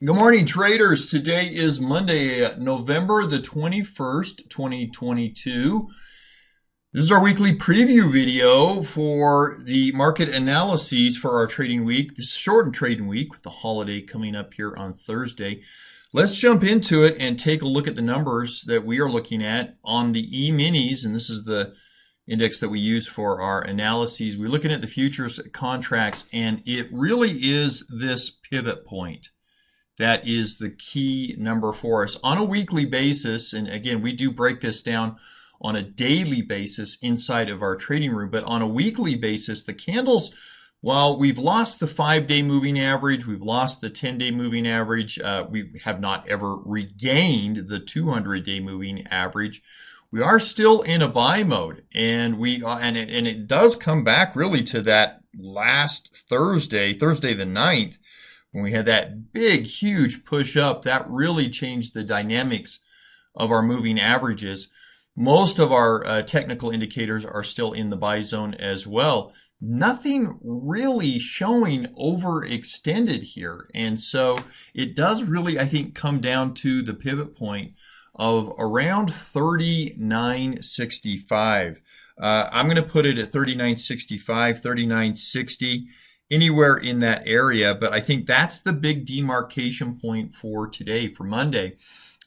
Good morning, traders. Today is Monday, November the 21st, 2022. This is our weekly preview video for the market analyses for our trading week. This is shortened trading week with the holiday coming up here on Thursday. Let's jump into it and take a look at the numbers that we are looking at on the E-minis, and this is the index that we use for our analyses. We're looking at the futures contracts, and it really is this pivot point. That is the key number for us on a weekly basis. And again, we do break this down on a daily basis inside of our trading room. But on a weekly basis, the candles, while we've lost the 5-day moving average, we've lost the 10-day moving average, we have not ever regained the 200-day moving average. We are still in a buy mode, and it does come back really to that last Thursday the 9th, when we had that big, huge push up. That really changed the dynamics of our moving averages. Most of our technical indicators are still in the buy zone as well. Nothing really showing overextended here. And so it does really, I think, come down to the pivot point of around 39.65. I'm going to put it at 39.65, 39.60. Anywhere in that area, but I think that's the big demarcation point for today, for Monday,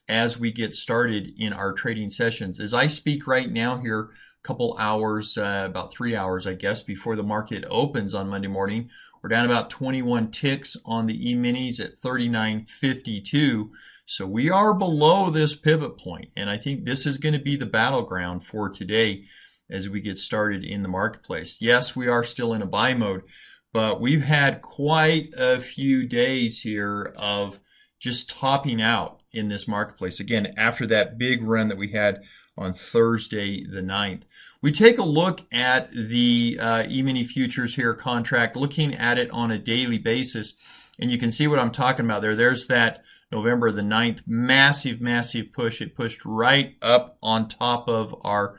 as we get started in our trading sessions. As I speak right now here, a couple hours, about 3 hours, I guess, before the market opens on Monday morning, we're down about 21 ticks on the E-minis at 39.52. So we are below this pivot point, and I think this is going to be the battleground for today as we get started in the marketplace. Yes, we are still in a buy mode, but we've had quite a few days here of just topping out in this marketplace. Again, after that big run that we had on Thursday the 9th. We take a look at the E-mini futures here contract, looking at it on a daily basis. And you can see what I'm talking about there. There's that November the 9th, massive, massive push. It pushed right up on top of our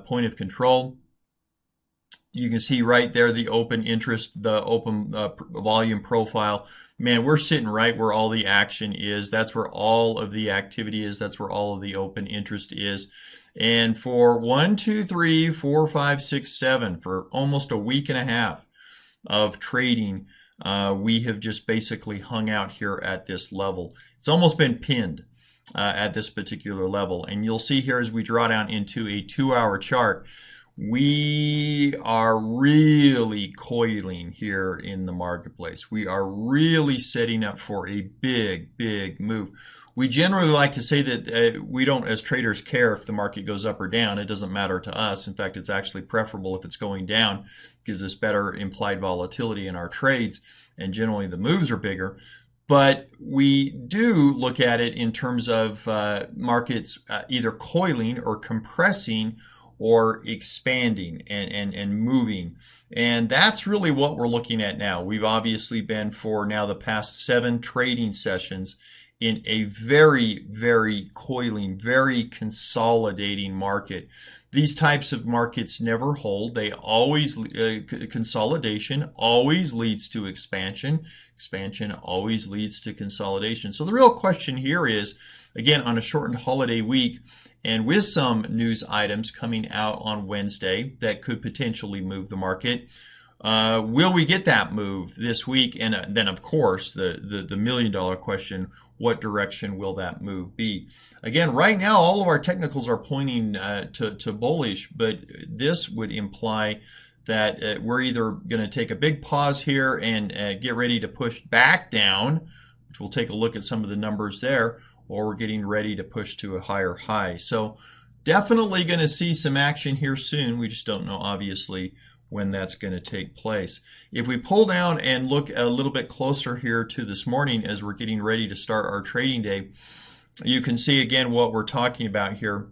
point of control. You can see right there the open interest, the open volume profile. Man, we're sitting right where all the action is. That's where all of the activity is. That's where all of the open interest is. And for 1, 2, 3, 4, 5, 6, 7, for almost a week and a half of trading, we have just basically hung out here at this level. It's almost been pinned at this particular level. And you'll see here as we draw down into a 2-hour chart, we are really coiling here in the marketplace. We are really setting up for a big, big move. We generally like to say that we don't, as traders, care if the market goes up or down. It doesn't matter to us. In fact, it's actually preferable if it's going down. It gives us better implied volatility in our trades, and generally the moves are bigger. But we do look at it in terms of markets either coiling or compressing or expanding and moving. And that's really what we're looking at now. We've obviously been, for now the past 7 trading sessions, in a very, very coiling, very consolidating market. These types of markets never hold. They always, consolidation always leads to expansion. Expansion always leads to consolidation. So the real question here is, again, on a shortened holiday week, and with some news items coming out on Wednesday that could potentially move the market, will we get that move this week? And then, of course, the million-dollar question, what direction will that move be? Again, right now, all of our technicals are pointing to bullish, but this would imply that we're either going to take a big pause here and get ready to push back down, which we'll take a look at some of the numbers there, or we're getting ready to push to a higher high. So definitely going to see some action here soon. We just don't know, obviously, when that's going to take place. If we pull down and look a little bit closer here to this morning as we're getting ready to start our trading day, you can see again what we're talking about here.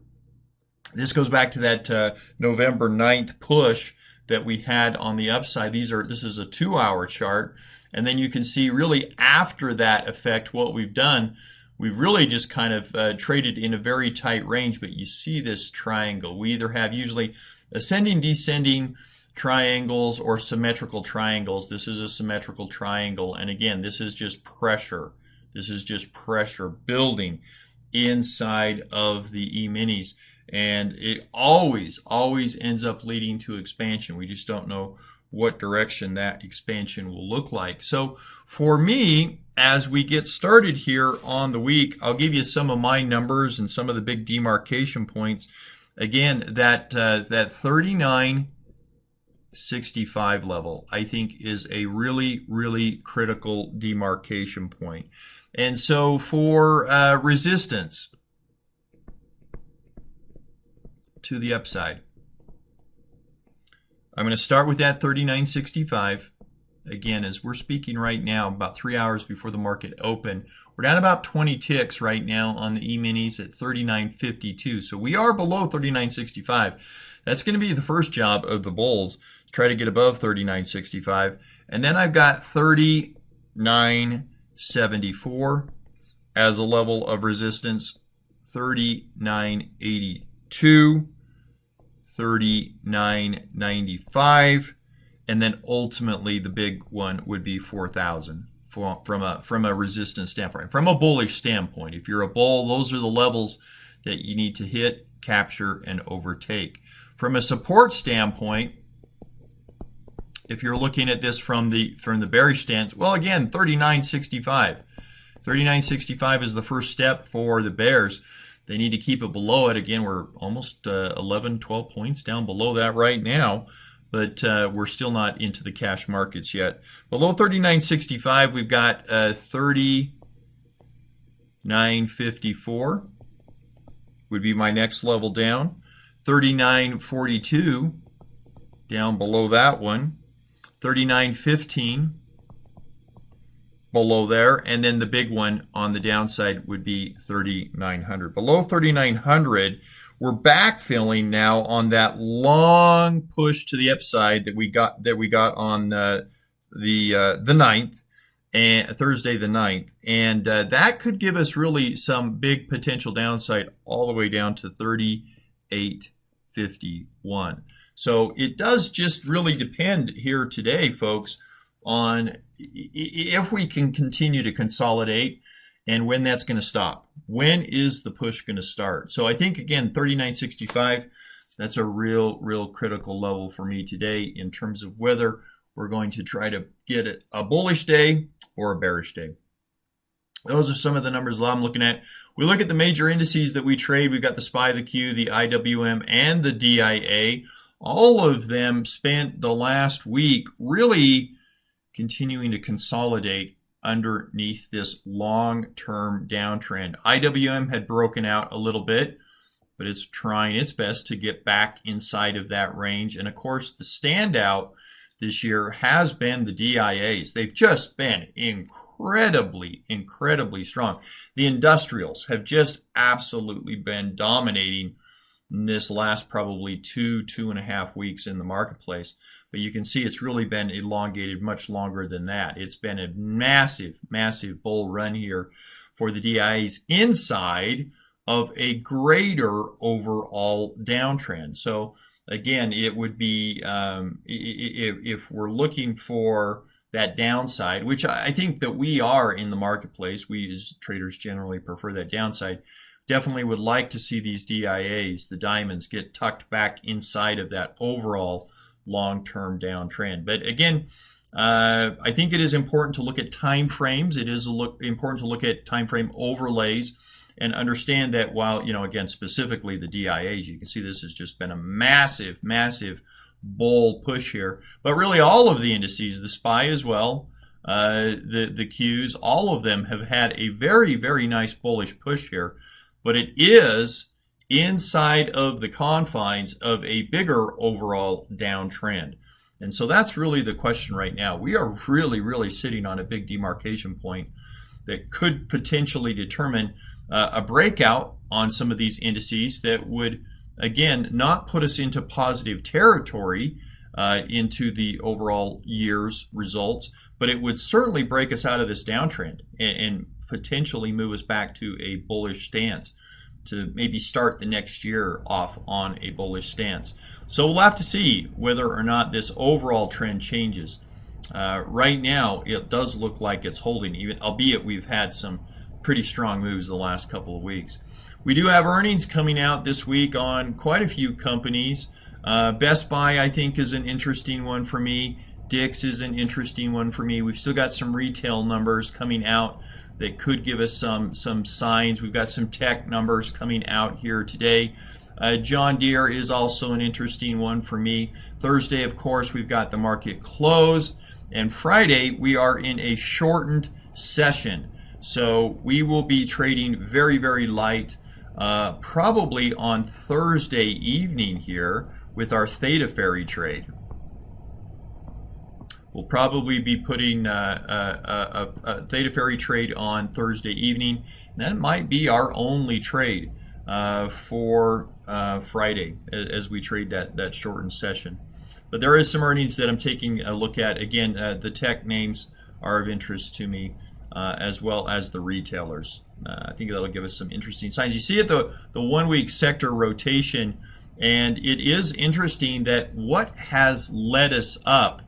This goes back to that November 9th push that we had on the upside. This is a 2-hour chart. And then you can see really after that effect, what we've done, we've really just kind of traded in a very tight range, but you see this triangle. We either have usually ascending, descending triangles or symmetrical triangles. This is a symmetrical triangle. And again, this is just pressure. This is just pressure building inside of the E-minis. And it always ends up leading to expansion. We just don't know what direction that expansion will look like. So for me, as we get started here on the week, I'll give you some of my numbers and some of the big demarcation points. Again, that 39.65 level, I think, is a really critical demarcation point. And so for resistance to the upside, I'm going to start with that 39.65. Again, as we're speaking right now, about 3 hours before the market opened, we're down about 20 ticks right now on the E-minis at 39.52. So we are below 39.65. That's going to be the first job of the bulls, try to get above 39.65. And then I've got 39.74 as a level of resistance, 39.82, 39.95, and then ultimately the big one would be 4,000 from a resistance standpoint. From a bullish standpoint, if you're a bull, those are the levels that you need to hit, capture, and overtake. From a support standpoint, if you're looking at this from the bearish stance, well, again, 39.65. 39.65 is the first step for the bears. They need to keep it below it. Again, we're almost 11, 12 points down below that right now, but we're still not into the cash markets yet. Below 39.65, we've got 39.54 would be my next level down. 39.42 down below that one. 39.15 below there, and then the big one on the downside would be 3,900. Below 3,900, we're backfilling now on that long push to the upside that we got on the 9th and Thursday the 9th, and that could give us really some big potential downside all the way down to 38.51. So it does just really depend here today, folks, on if we can continue to consolidate and when that's going to stop. When is the push going to start? So I think, again, 39.65, that's a real critical level for me today in terms of whether we're going to try to get it a bullish day or a bearish day. Those are some of the numbers that I'm looking at. We look at the major indices that we trade. We've got the SPY, the Q, the IWM, and the DIA. All of them spent the last week really continuing to consolidate underneath this long-term downtrend. IWM had broken out a little bit, but it's trying its best to get back inside of that range. And of course, the standout this year has been the DIAs. They've just been incredibly strong. The industrials have just absolutely been dominating in this last probably 2.5 weeks in the marketplace. But you can see it's really been elongated much longer than that. It's been a massive bull run here for the DIAs inside of a greater overall downtrend. So again, it would be, if we're looking for that downside, which I think that we are in the marketplace, we as traders generally prefer that downside, definitely would like to see these DIAs, the diamonds, get tucked back inside of that overall long-term downtrend. But again, I think it is important to look at time frames. It is important to look at time frame overlays and understand that while, again, specifically the DIAs, you can see this has just been a massive bull push here. But really all of the indices, the SPY as well, the Qs, all of them have had a very nice bullish push here. But it is inside of the confines of a bigger overall downtrend. And so that's really the question right now. We are really sitting on a big demarcation point that could potentially determine a breakout on some of these indices that would, again, not put us into positive territory into the overall year's results, but it would certainly break us out of this downtrend and potentially move us back to a bullish stance, to maybe start the next year off on a bullish stance. So we'll have to see whether or not this overall trend changes. Right now, it does look like it's holding, even albeit we've had some pretty strong moves the last couple of weeks. We do have earnings coming out this week on quite a few companies. Best Buy, I think, is an interesting one for me. Dick's is an interesting one for me. We've still got some retail numbers coming out that could give us some signs. We've got some tech numbers coming out here today. John Deere is also an interesting one for me. Thursday, of course, we've got the market close. And Friday, we are in a shortened session. So we will be trading very, very light, probably on Thursday evening here with our Theta Ferry trade. We'll probably be putting a Theta Ferry trade on Thursday evening. And that might be our only trade for Friday as we trade that shortened session. But there is some earnings that I'm taking a look at. Again, the tech names are of interest to me, as well as the retailers. I think that'll give us some interesting signs. You see it, the 1 week sector rotation, and it is interesting that what has led us up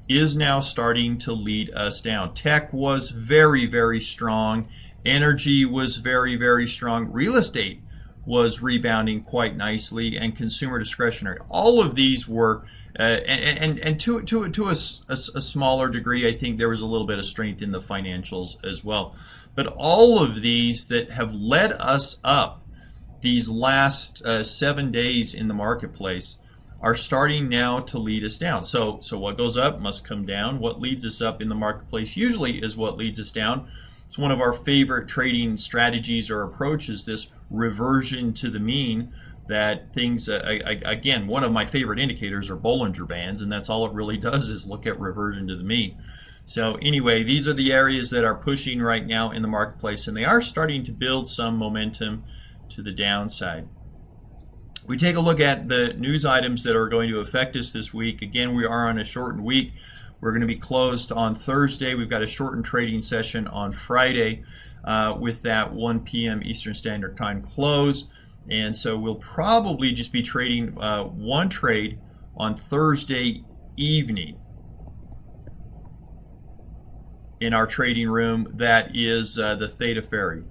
is now starting to lead us down. Tech was very, very strong. Energy was very, very strong. Real estate was rebounding quite nicely, and consumer discretionary. All of these were, and to a smaller degree, I think there was a little bit of strength in the financials as well. But all of these that have led us up these last 7 days in the marketplace are starting now to lead us down. So what goes up must come down. What leads us up in the marketplace usually is what leads us down. It's one of our favorite trading strategies or approaches, this reversion to the mean, that things, again, one of my favorite indicators are Bollinger Bands, and that's all it really does is look at reversion to the mean. So anyway, these are the areas that are pushing right now in the marketplace, and they are starting to build some momentum to the downside. We take a look at the news items that are going to affect us this week. Again, we are on a shortened week. We're going to be closed on Thursday. We've got a shortened trading session on Friday with that 1 p.m. Eastern Standard Time close. And so we'll probably just be trading one trade on Thursday evening in our trading room. That is the Theta Ferry.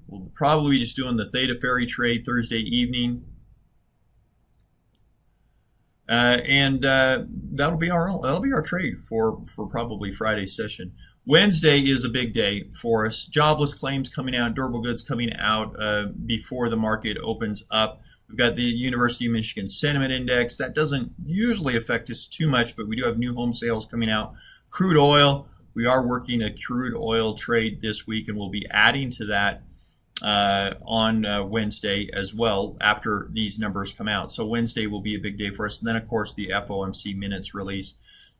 We'll probably be just doing the Theta Ferry trade Thursday evening. That'll be our trade for probably Friday's session. Wednesday is a big day for us. Jobless claims coming out, durable goods coming out before the market opens up. We've got the University of Michigan Sentiment Index. That doesn't usually affect us too much, but we do have new home sales coming out. Crude oil, we are working a crude oil trade this week, and we'll be adding to that on Wednesday as well after these numbers come out. So Wednesday will be a big day for us. And then, of course, the FOMC minutes release.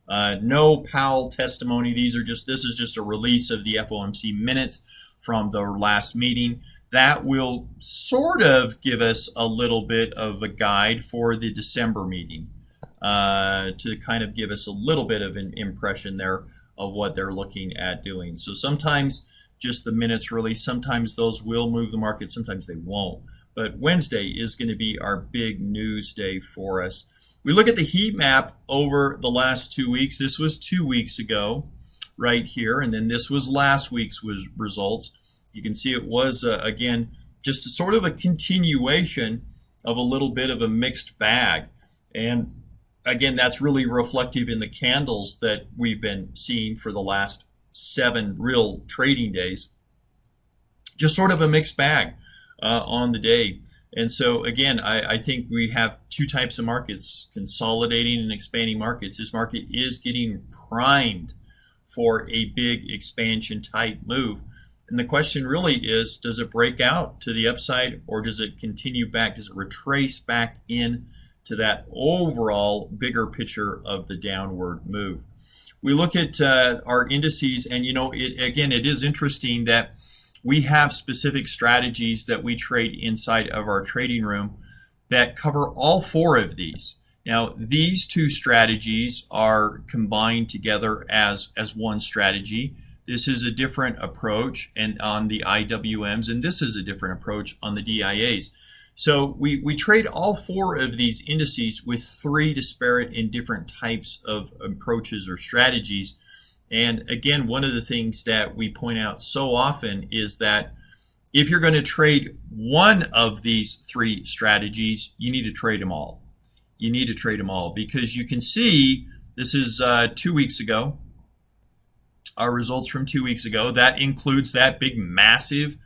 No Powell testimony. This is just a release of the FOMC minutes from the last meeting. That will sort of give us a little bit of a guide for the December meeting to kind of give us a little bit of an impression there of what they're looking at doing. So sometimes just the minutes release, sometimes those will move the market, sometimes they won't. But Wednesday is going to be our big news day for us. We look at the heat map over the last 2 weeks. This was 2 weeks ago right here, and then this was last week's results. You can see it was, again, just sort of a continuation of a little bit of a mixed bag. And again, that's really reflective in the candles that we've been seeing for the last 7 real trading days. Just sort of a mixed bag on the day. And so again, I think we have 2 types of markets, consolidating and expanding markets. This market is getting primed for a big expansion type move. And the question really is, does it break out to the upside, or does it continue back? Does it retrace back in to that overall bigger picture of the downward move? We look at our indices, and it is interesting that we have specific strategies that we trade inside of our trading room that cover all 4 of these. Now, these 2 strategies are combined together as one strategy. This is a different approach and on the IWMs, and this is a different approach on the DIAs. So we trade all 4 of these indices with 3 disparate and different types of approaches or strategies. And again, one of the things that we point out so often is that if you're going to trade one of these 3 strategies, you need to trade them all. You need to trade them all, because you can see this is 2 weeks ago. Our results from 2 weeks ago. That includes that big massive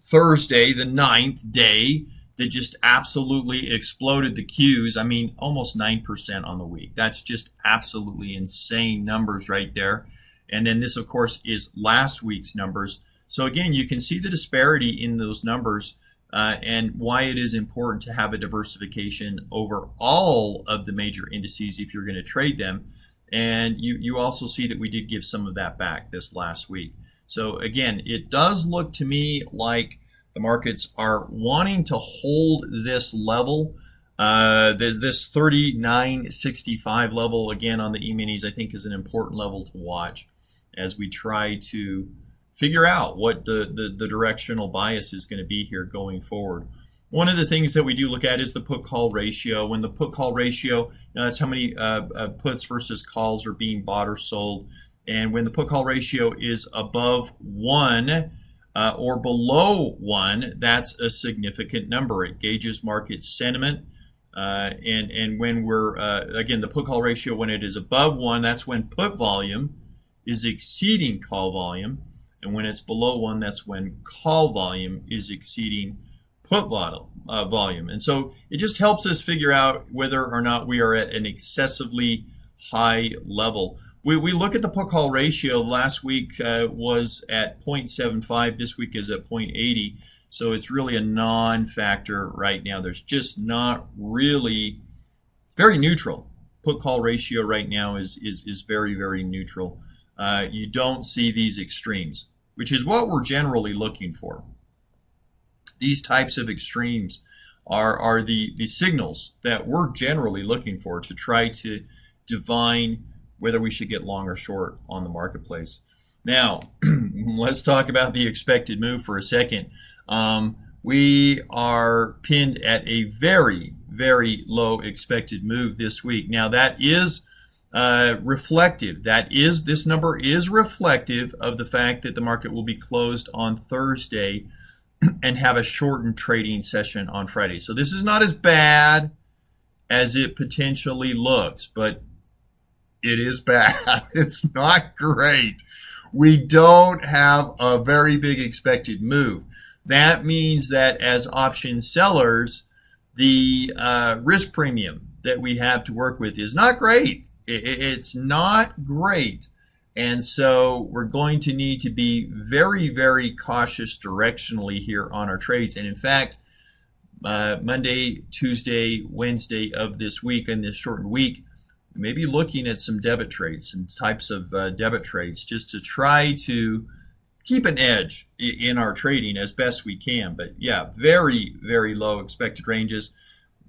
Thursday, the 9th day, that just absolutely exploded the Qs. I mean, almost 9% on the week. That's just absolutely insane numbers right there. And then this, of course, is last week's numbers. So again, you can see the disparity in those numbers and why it is important to have a diversification over all of the major indices if you're going to trade them. And you also see that we did give some of that back this last week. So again, it does look to me like the markets are wanting to hold this level, this 39.65 level again on the E-minis. I think is an important level to watch as we try to figure out what the directional bias is going to be here going forward. One of the things that we do look at is the put-call ratio. When the put-call ratio, that's how many puts versus calls are being bought or sold. And when the put-call ratio is above 1 or below 1, that's a significant number. It gauges market sentiment. And when we're, again, the put-call ratio, when it is above 1, that's when put volume is exceeding call volume. And when it's below 1, that's when call volume is exceeding put volume. And so it just helps us figure out whether or not we are at an excessively high level. We look at the put call ratio. Last week was at 0.75. This week is at 0.80. So it's really a non-factor right now. There's just not really, it's very neutral. Put call ratio right now is very, very neutral. You don't see these extremes, which is what we're generally looking for. These types of extremes are the signals that we're generally looking for to try to divine whether we should get long or short on the marketplace. Now, let's talk about the expected move for a second. We are pinned at a very, very low expected move this week. Now, that is reflective. This number is reflective of the fact that the market will be closed on Thursday and have a shortened trading session on Friday. So this is not as bad as it potentially looks, but it is bad. It's not great. We don't have a very big expected move. That means that as option sellers, the risk premium that we have to work with is not great. It's not great. And so we're going to need to be very, very cautious directionally here on our trades. And in fact, Monday, Tuesday, Wednesday of this week, in this shortened week, we may be looking at some debit trades, some types of debit trades, just to try to keep an edge in our trading as best we can. But yeah, very, very low expected ranges.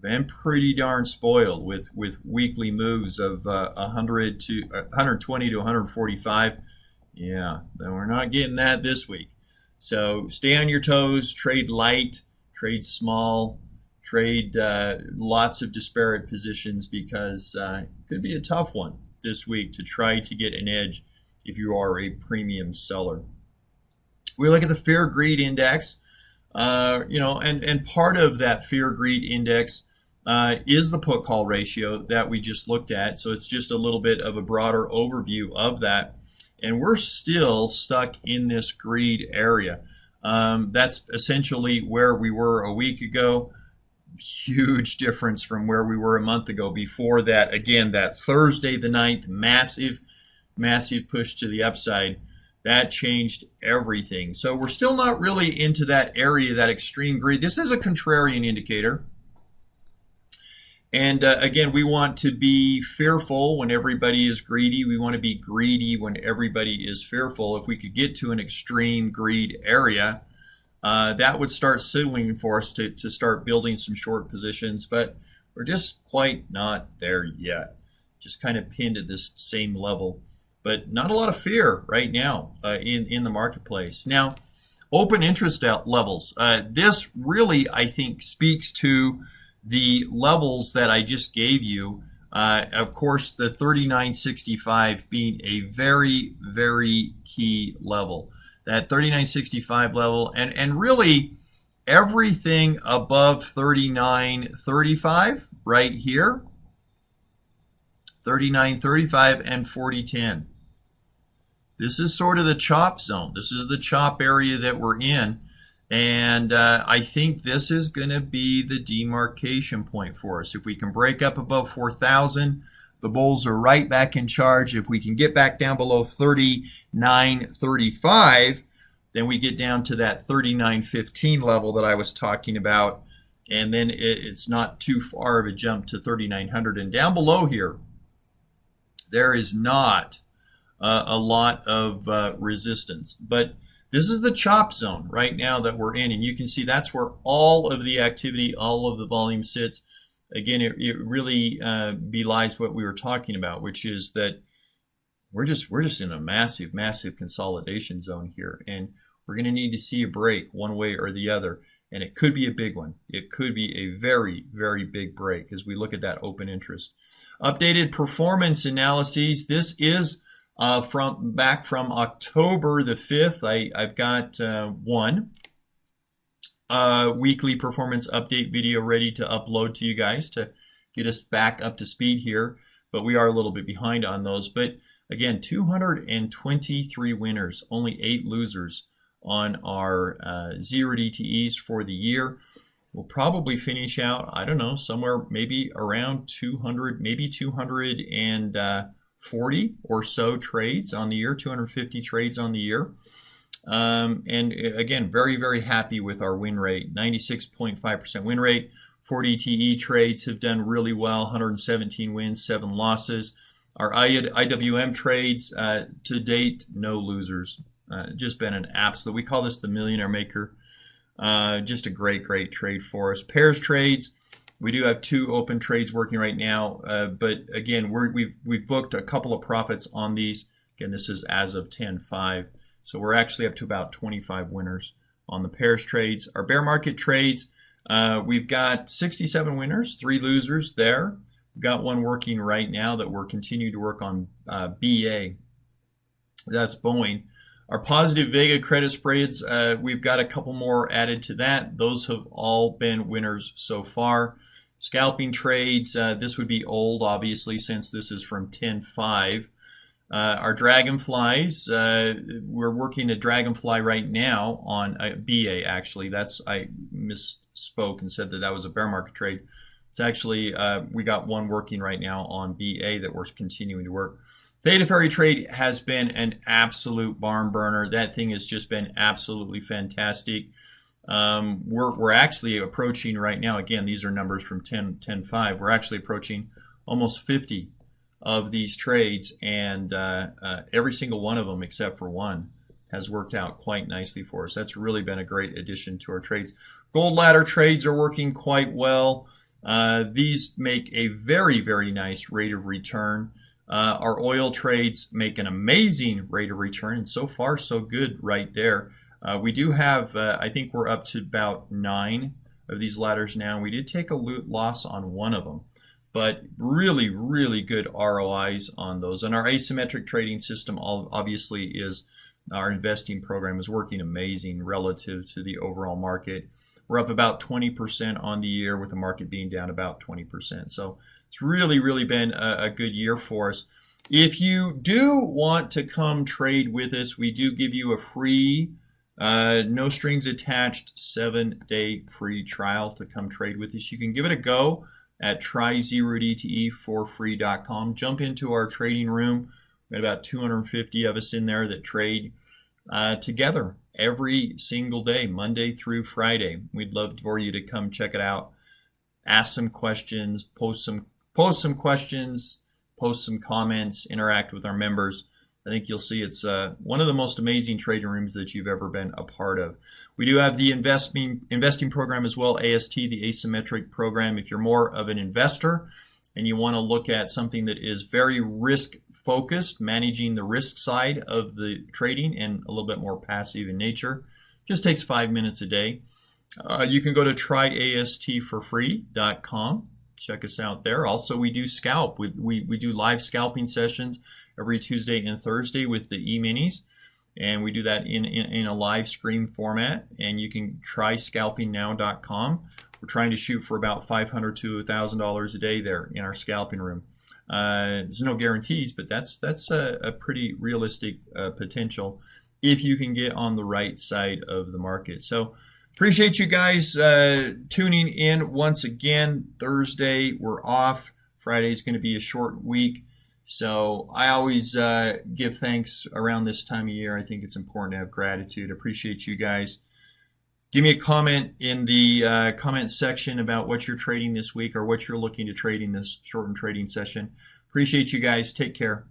Been pretty darn spoiled with weekly moves of 100 to 120 to 145. Yeah, then we're not getting that this week. So stay on your toes, trade light, trade small, trade lots of disparate positions, because it could be a tough one this week to try to get an edge if you are a premium seller. We look at the fear greed index, and part of that fear greed index is the put call ratio that we just looked at. So it's just a little bit of a broader overview of that. And we're still stuck in this greed area. That's essentially where we were a week ago. Huge difference from where we were a month ago. Before that, again, that Thursday the 9th, massive push to the upside. That changed everything. So we're still not really into that area, that extreme greed. This is a contrarian indicator. And again, we want to be fearful when everybody is greedy. We want to be greedy when everybody is fearful. If we could get to an extreme greed area, that would start signaling for us to start building some short positions. But we're just quite not there yet. Just kind of pinned at this same level. But not a lot of fear right now in the marketplace. Now, Open interest levels. This really, I think, speaks to the levels that I just gave you. Of course, the 39.65 being a very, very key level. That 39.65 level, and really everything above 39.35 right here, 39.35 and 40.10. This is sort of the chop zone. This is the chop area that we're in. And I think this is going to be the demarcation point for us. If we can break up above 4,000, the bulls are right back in charge. If we can get back down below 39.35, then we get down to that 39.15 level that I was talking about. And then it's not too far of a jump to 3,900. And down below here, there is not a lot of resistance. But this is the chop zone right now that we're in, and you can see that's where all of the activity, all of the volume sits. Again, it really belies what we were talking about, which is that we're just in a massive, massive consolidation zone here, and we're going to need to see a break one way or the other, and it could be a big one. It could be a very, very big break as we look at that open interest. Updated performance analyses. This is back from October the 5th. I've got one weekly performance update video ready to upload to you guys to get us back up to speed here, but we are a little bit behind on those. But again, 223 winners, only 8 losers on our 0 DTEs for the year. We'll probably finish out, I don't know, somewhere maybe around 200, maybe 240 or so trades on the year, 250 trades on the year. And again, very, very happy with our win rate, 96.5% win rate. 40 TE trades have done really well, 117 wins, 7 losses. Our IWM trades to date, no losers. Just been an absolute, we call this the millionaire maker. Just a great, great trade for us. Pairs trades, we do have 2 open trades working right now, but again, we've booked a couple of profits on these. Again, this is as of 10/5, so we're actually up to about 25 winners on the pairs trades. Our bear market trades, we've got 67 winners, 3 losers there. We've got one working right now that we're continuing to work on, BA. That's Boeing. Our positive Vega credit spreads, we've got a couple more added to that. Those have all been winners so far. Scalping trades, this would be old, obviously, since this is from 10/5. Our dragonflies, we're working a dragonfly right now on BA, actually. I misspoke and said that was a bear market trade. It's actually, we got one working right now on BA that we're continuing to work. Theta Ferry trade has been an absolute barn burner. That thing has just been absolutely fantastic. We're actually approaching right now, again, these are numbers from 10/5. We're actually approaching almost 50 of these trades, and every single one of them except for one has worked out quite nicely for us. That's really been a great addition to our trades. Gold ladder trades are working quite well. These make a very, very nice rate of return. Our oil trades make an amazing rate of return, and so far so good right there. We do have, I think we're up to about 9 of these ladders now. We did take a loss on one of them, but really, really good ROIs on those. And our asymmetric trading system obviously is, our investing program is working amazing relative to the overall market. We're up about 20% on the year with the market being down about 20%. So it's really, really been a good year for us. If you do want to come trade with us, we do give you a free, no strings attached, 7-day free trial to come trade with us. You can give it a go at try0dte4free.com. Jump into our trading room. We've got about 250 of us in there that trade together every single day, Monday through Friday. We'd love for you to come check it out, ask some questions, post some questions, post some comments, interact with our members. I think you'll see it's one of the most amazing trading rooms that you've ever been a part of. We do have the investing program as well, AST, the asymmetric program. If you're more of an investor and you want to look at something that is very risk focused, managing the risk side of the trading and a little bit more passive in nature, Just takes 5 minutes a day. You can go to tryastforfree.com. Check us out there. Also, we do scalp. We do live scalping sessions every Tuesday and Thursday with the e-minis. And we do that in a live stream format. And you can try scalpingnow.com. We're trying to shoot for about $500 to $1,000 a day there in our scalping room. There's no guarantees, but that's a pretty realistic potential if you can get on the right side of the market. So appreciate you guys tuning in once again. Thursday, we're off. Friday's going to be a short week. So I always give thanks around this time of year. I think it's important to have gratitude. Appreciate you guys. Give me a comment in the comment section about what you're trading this week or what you're looking to trade in this shortened trading session. Appreciate you guys. Take care.